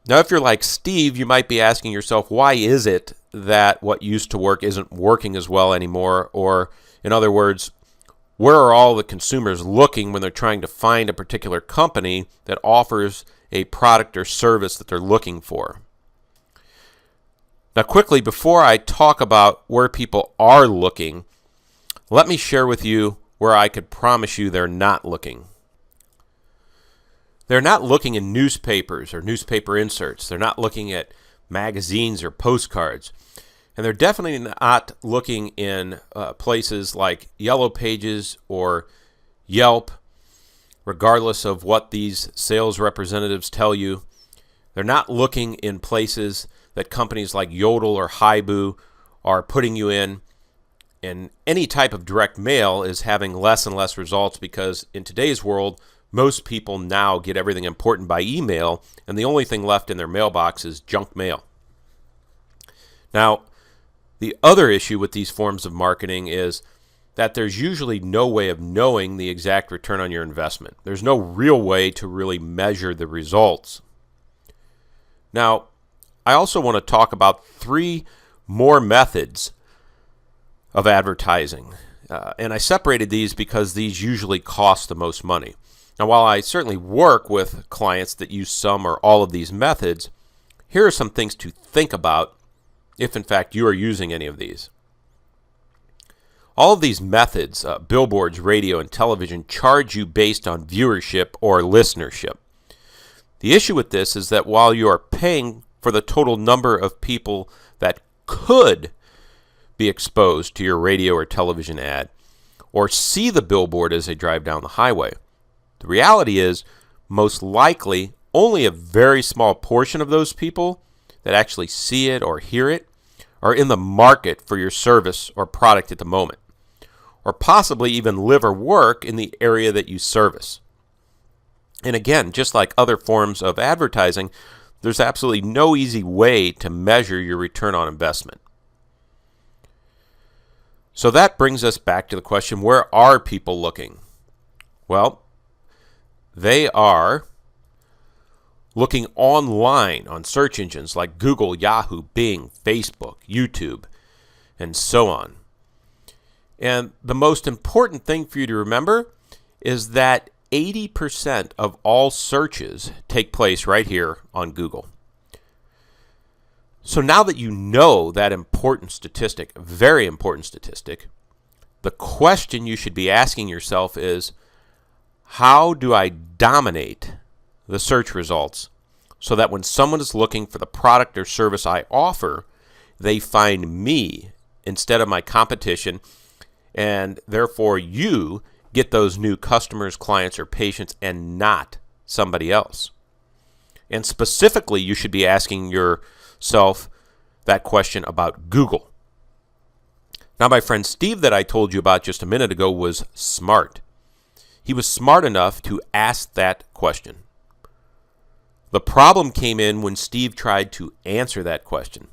Now, if you're like Steve, you might be asking yourself, why is it that what used to work isn't working as well anymore? Or, in other words, where are all the consumers looking when they're trying to find a particular company that offers a product or service that they're looking for? Now, quickly, before I talk about where people are looking, let me share with you where I could promise you they're not looking. They're not looking in newspapers or newspaper inserts. They're not looking at magazines or postcards. And they're definitely not looking in places like Yellow Pages or Yelp, regardless of what these sales representatives tell you. They're not looking in places that companies like Yodel or Haibu are putting you in. And any type of direct mail is having less and less results because in today's world, most people now get everything important by email, and the only thing left in their mailbox is junk mail. Now, the other issue with these forms of marketing is that there's usually no way of knowing the exact return on your investment. There's no real way to really measure the results. Now, I also want to talk about 3 more methods of advertising. And I separated these because these usually cost the most money. Now, while I certainly work with clients that use some or all of these methods, here are some things to think about if, in fact, you are using any of these. All of these methods, billboards, radio, and television, charge you based on viewership or listenership. The issue with this is that while you are paying for the total number of people that could be exposed to your radio or television ad or see the billboard as they drive down the highway, the reality is, most likely, only a very small portion of those people that actually see it or hear it are in the market for your service or product at the moment, or possibly even live or work in the area that you service. And again, just like other forms of advertising, there's absolutely no easy way to measure your return on investment. So that brings us back to the question, where are people looking? Well, they are looking online on search engines like Google, Yahoo, Bing, Facebook, YouTube, and so on. And the most important thing for you to remember is that 80% of all searches take place right here on Google. So now that you know that important statistic, very important statistic, the question you should be asking yourself is, how do I dominate the search results so that when someone is looking for the product or service I offer, they find me instead of my competition, and therefore you get those new customers, clients, or patients and not somebody else? And specifically, you should be asking yourself that question about Google. Now, my friend Steve that I told you about just a minute ago was smart. He was smart enough to ask that question. The problem came in when Steve tried to answer that question.